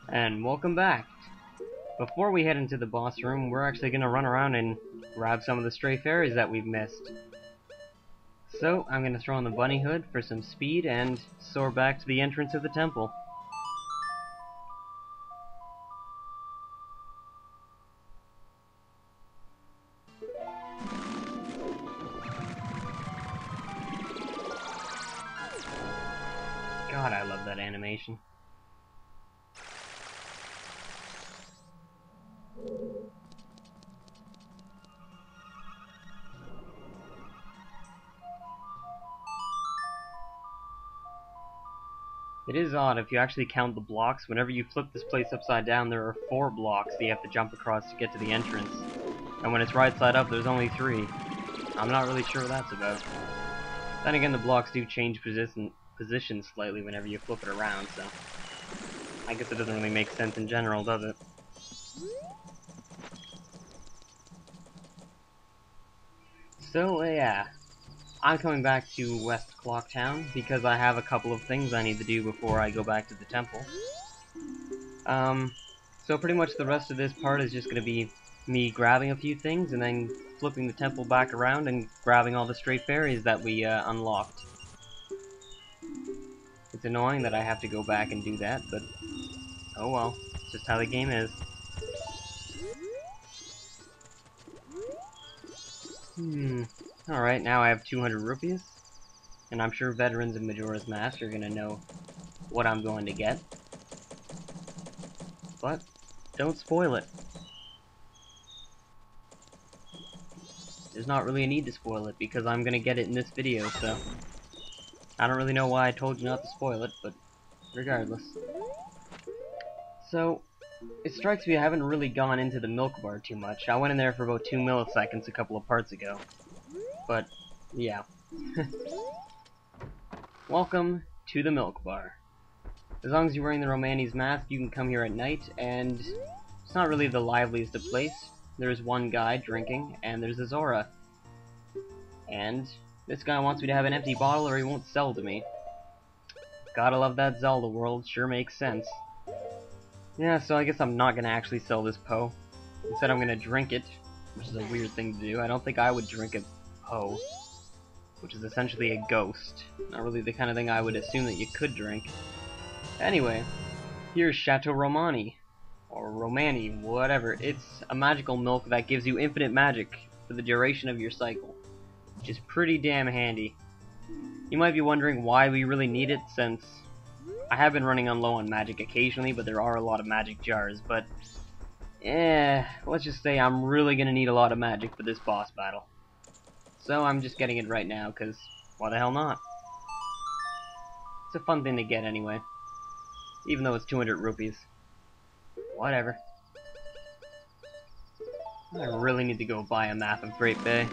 And welcome back. Before we head into the boss room, we're actually going to run around and grab some of the stray fairies that we've missed. So, I'm going to throw on the bunny hood for some speed and soar back to the entrance of the temple. God, I love that animation. It is odd if you actually count the blocks. Whenever you flip this place upside down, there are 4 blocks that you have to jump across to get to the entrance. And when it's right side up, there's only 3. I'm not really sure what that's about. Then again, the blocks do change position slightly whenever you flip it around, so I guess it doesn't really make sense in general, does it? So, yeah. I'm coming back to West Clocktown because I have a couple of things I need to do before I go back to the temple. So pretty much the rest of this part is just going to be me grabbing a few things and then flipping the temple back around and grabbing all the stray fairies that we unlocked. It's annoying that I have to go back and do that, but oh well, it's just how the game is. Alright, now I have 200 rupees, and I'm sure veterans of Majora's Mask are gonna know what I'm going to get. But, don't spoil it. There's not really a need to spoil it, because I'm gonna get it in this video, so I don't really know why I told you not to spoil it, but regardless. So, it strikes me I haven't really gone into the milk bar too much. I went in there for about 2 milliseconds a couple of parts ago. But, yeah. Welcome to the milk bar. As long as you're wearing the Romani's mask, you can come here at night, and it's not really the liveliest of place. There's one guy drinking, and there's a Zora. And this guy wants me to have an empty bottle or he won't sell to me. Gotta love that Zelda world, sure makes sense. Yeah, so I guess I'm not gonna actually sell this Poe. Instead I'm gonna drink it, which is a weird thing to do. I don't think I would drink a Poe, which is essentially a ghost. Not really the kind of thing I would assume that you could drink. Anyway, here's Chateau Romani, or Romani, whatever. It's a magical milk that gives you infinite magic for the duration of your cycle, which is pretty damn handy. You might be wondering why we really need it, since I have been running on low on magic occasionally, but there are a lot of magic jars, but let's just say I'm really gonna need a lot of magic for this boss battle. So I'm just getting it right now, because why the hell not? It's a fun thing to get anyway. Even though it's 200 rupees. Whatever. I really need to go buy a map of Great Bay.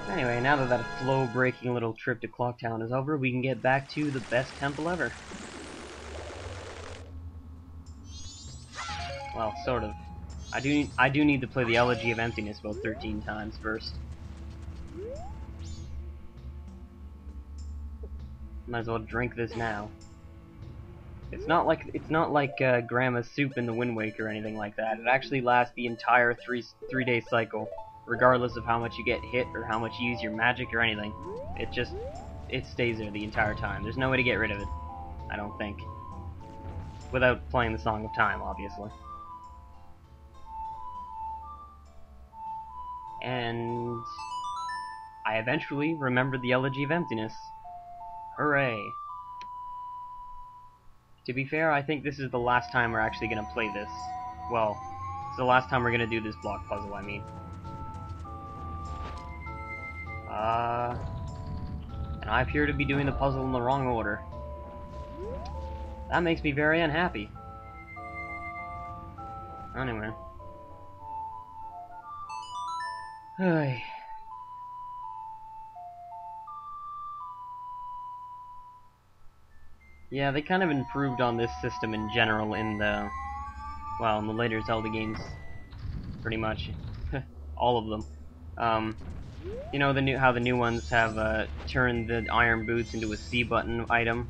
Anyway, now that that flow-breaking little trip to Clocktown is over, we can get back to the best temple ever. Well, sort of. I do need to play the Elegy of Emptiness about 13 times first. Might as well drink this now. It's not like Grandma's soup in the Wind Waker or anything like that. It actually lasts the entire three-day cycle, regardless of how much you get hit or how much you use your magic or anything. It stays there the entire time. There's no way to get rid of it, I don't think. Without playing the Song of Time, obviously. And I eventually remembered the Elegy of Emptiness. Hooray! To be fair, I think this is the last time we're actually gonna play this. Well, it's the last time we're gonna do this block puzzle, I mean. And I appear to be doing the puzzle in the wrong order. That makes me very unhappy. Anyway. Hey. Yeah, they kind of improved on this system in general in the later Zelda games. Pretty much. All of them. You know how the new ones have turned the iron boots into a C button item,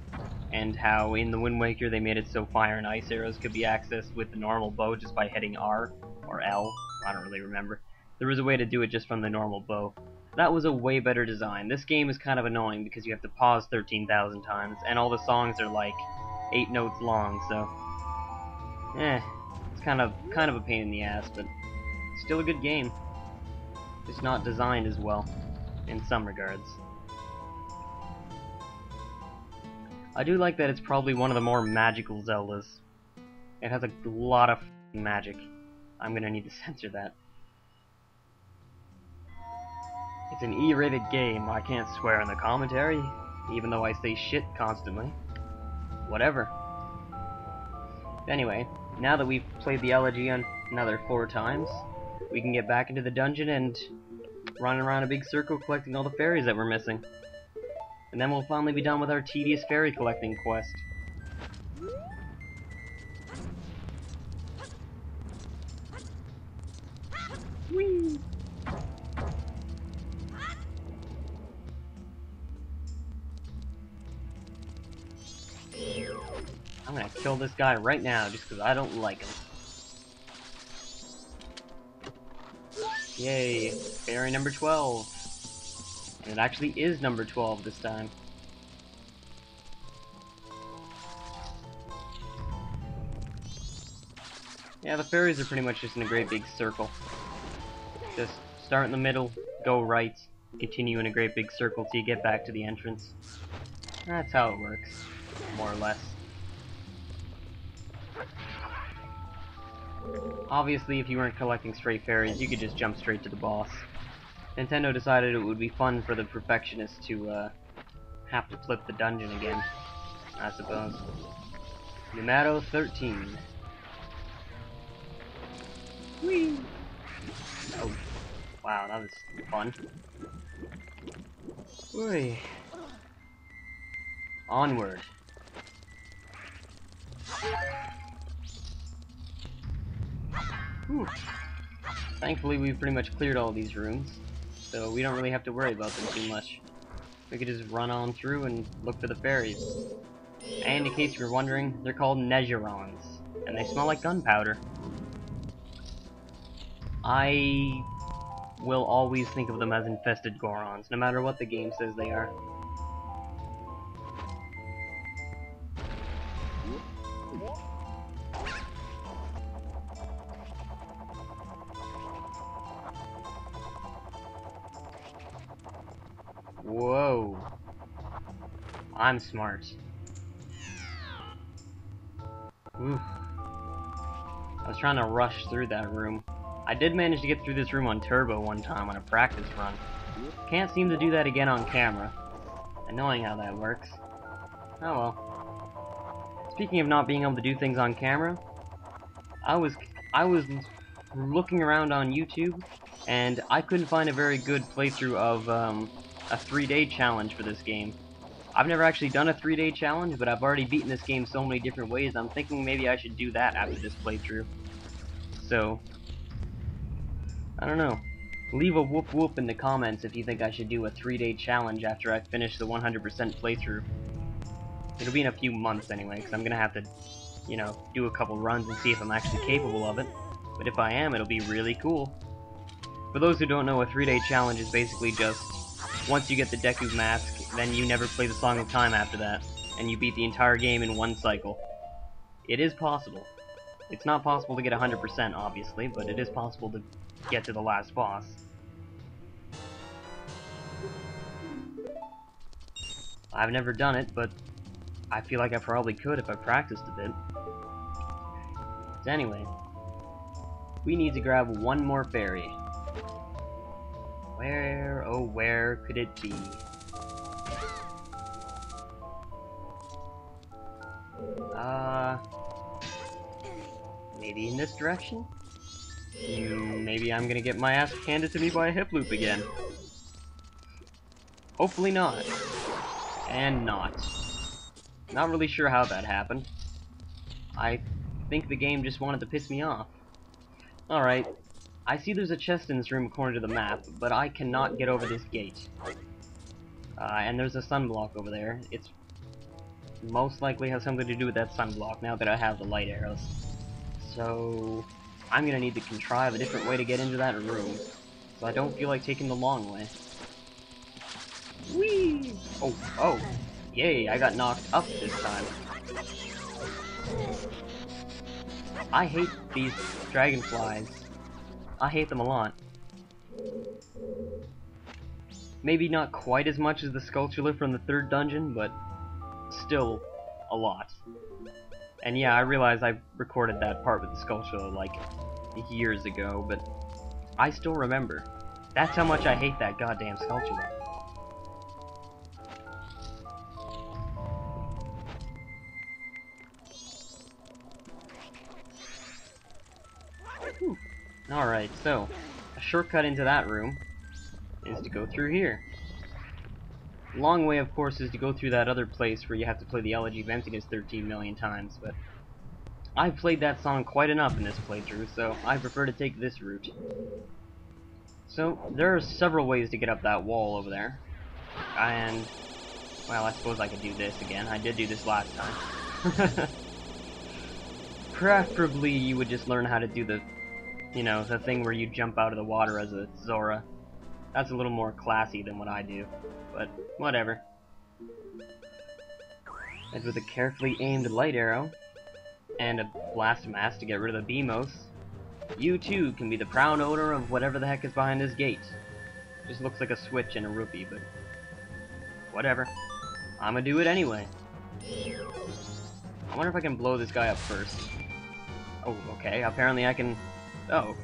and how in the Wind Waker they made it so fire and ice arrows could be accessed with the normal bow just by hitting R or L. I don't really remember. There was a way to do it just from the normal bow. That was a way better design. This game is kind of annoying because you have to pause 13,000 times, and all the songs are like 8 notes long, so it's kind of a pain in the ass, but still a good game. Just not designed as well in some regards. I do like that it's probably one of the more magical Zeldas. It has a lot of magic. I'm gonna need to censor that. It's an E-rated game. I can't swear in the commentary, even though I say shit constantly. Whatever. Anyway, now that we've played the elegy another 4 times, we can get back into the dungeon and run around a big circle collecting all the fairies that we're missing. And then we'll finally be done with our tedious fairy collecting quest. Whee! I'm gonna kill this guy right now just because I don't like him. Yay, fairy number 12. And it actually is number 12 this time. Yeah, the fairies are pretty much just in a great big circle. Just start in the middle, go right, continue in a great big circle till you get back to the entrance. That's how it works, more or less. Obviously, if you weren't collecting stray fairies, you could just jump straight to the boss. Nintendo decided it would be fun for the perfectionists to have to flip the dungeon again, I suppose. Numero 13. Whee! Oh, wow, that was fun. Whee! Onward. Whew. Thankfully, we've pretty much cleared all these rooms, so we don't really have to worry about them too much. We could just run on through and look for the fairies. And in case you're wondering, they're called Majorons, and they smell like gunpowder. I will always think of them as infested Gorons, no matter what the game says they are. Whoa. I'm smart. Oof. I was trying to rush through that room. I did manage to get through this room on turbo one time on a practice run. Can't seem to do that again on camera. Annoying how that works. Oh well. Speaking of not being able to do things on camera, I was looking around on YouTube, and I couldn't find a very good playthrough of a 3-day challenge for this game. I've never actually done a 3-day challenge, but I've already beaten this game so many different ways, I'm thinking maybe I should do that after this playthrough. So, I don't know. Leave a whoop whoop in the comments if you think I should do a 3-day challenge after I finish the 100% playthrough. It'll be in a few months anyway, because I'm gonna have to, you know, do a couple runs and see if I'm actually capable of it. But if I am, it'll be really cool. For those who don't know, a 3-day challenge is basically just, once you get the Deku Mask, then you never play the Song of Time after that, and you beat the entire game in one cycle. It is possible. It's not possible to get 100%, obviously, but it is possible to get to the last boss. I've never done it, but I feel like I probably could if I practiced a bit. So anyway, we need to grab one more fairy. Where, oh where could it be? Maybe in this direction? Maybe I'm gonna get my ass handed to me by a hip loop again. Hopefully not. And not. Not really sure how that happened. I think the game just wanted to piss me off. Alright. I see there's a chest in this room according to the map, but I cannot get over this gate. And there's a sunblock over there. It's most likely has something to do with that sunblock now that I have the light arrows. So I'm gonna need to contrive a different way to get into that room. So I don't feel like taking the long way. Whee! Oh, yay, I got knocked up this time. I hate these dragonflies. I hate them a lot. Maybe not quite as much as the Skulltula from the 3rd dungeon, but still a lot. And yeah, I realize I recorded that part with the Skulltula like years ago, but I still remember. That's how much I hate that goddamn Skulltula. Alright, so a shortcut into that room is to go through here. Long way, of course, is to go through that other place where you have to play the Elegy of Emptiness 13 million times, but I've played that song quite enough in this playthrough, so I prefer to take this route. So, there are several ways to get up that wall over there, and, well, I suppose I could do this again. I did do this last time. Preferably, you would just learn how to do the, you know, the thing where you jump out of the water as a Zora. That's a little more classy than what I do, but whatever. And with a carefully aimed light arrow, and a blast mask to get rid of the Beamos, you too can be the proud owner of whatever the heck is behind this gate. Just looks like a switch and a rupee, but whatever. I'ma do it anyway. I wonder if I can blow this guy up first. Oh, okay, apparently I can... Oh.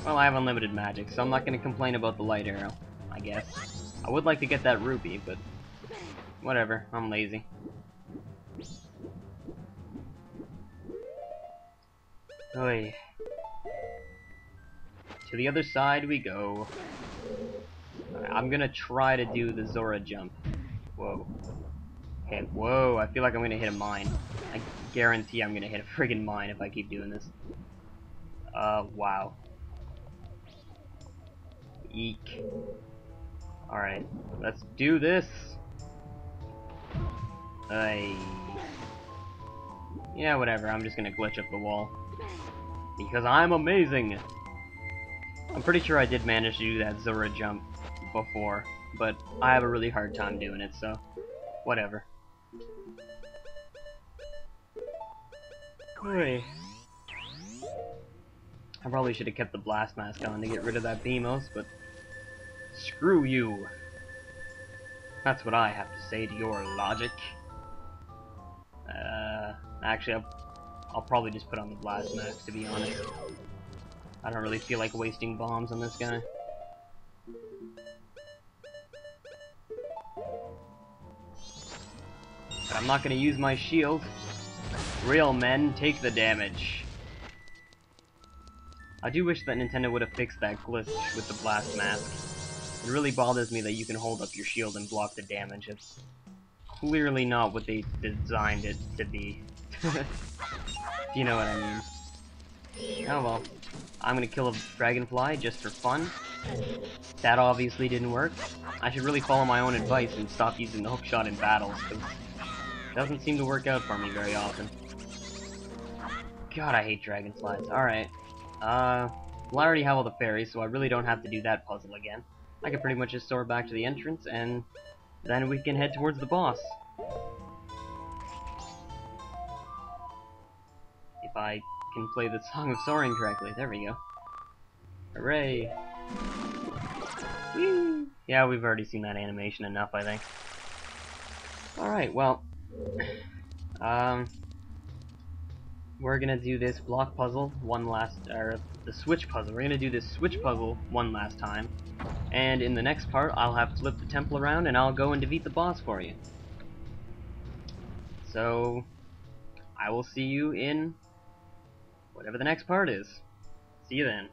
Well, I have unlimited magic, so I'm not going to complain about the light arrow, I guess. I would like to get that rupee, but whatever, I'm lazy. Oy. To the other side we go. I'm going to try to do the Zora jump. Whoa. Okay, whoa, I feel like I'm going to hit a mine. I guarantee I'm going to hit a friggin' mine if I keep doing this. Wow. Eek. Alright, let's do this! Yeah, whatever, I'm just gonna glitch up the wall. Because I'm amazing! I'm pretty sure I did manage to do that Zora jump before, but I have a really hard time doing it, so whatever. Oy. I probably should have kept the blast mask on to get rid of that Beamos, but screw you. That's what I have to say to your logic. Actually, I'll probably just put on the blast mask, to be honest. I don't really feel like wasting bombs on this guy. But I'm not gonna use my shield. Real men take the damage. I do wish that Nintendo would have fixed that glitch with the blast mask. It really bothers me that you can hold up your shield and block the damage. It's clearly not what they designed it to be. If you know what I mean. Oh well. I'm gonna kill a dragonfly just for fun. That obviously didn't work. I should really follow my own advice and stop using the hookshot in battles, because it doesn't seem to work out for me very often. God, I hate dragonflies. Alright. Well, I already have all the fairies, so I really don't have to do that puzzle again. I can pretty much just soar back to the entrance, and then we can head towards the boss. If I can play the Song of Soaring correctly. There we go. Hooray! Whee! Yeah, we've already seen that animation enough, I think. Alright, well... we're gonna do this block puzzle one last... or the switch puzzle. We're gonna do this switch puzzle one last time. And in the next part, I'll have flipped the temple around and I'll go and defeat the boss for you. So... I will see you in... whatever the next part is. See you then.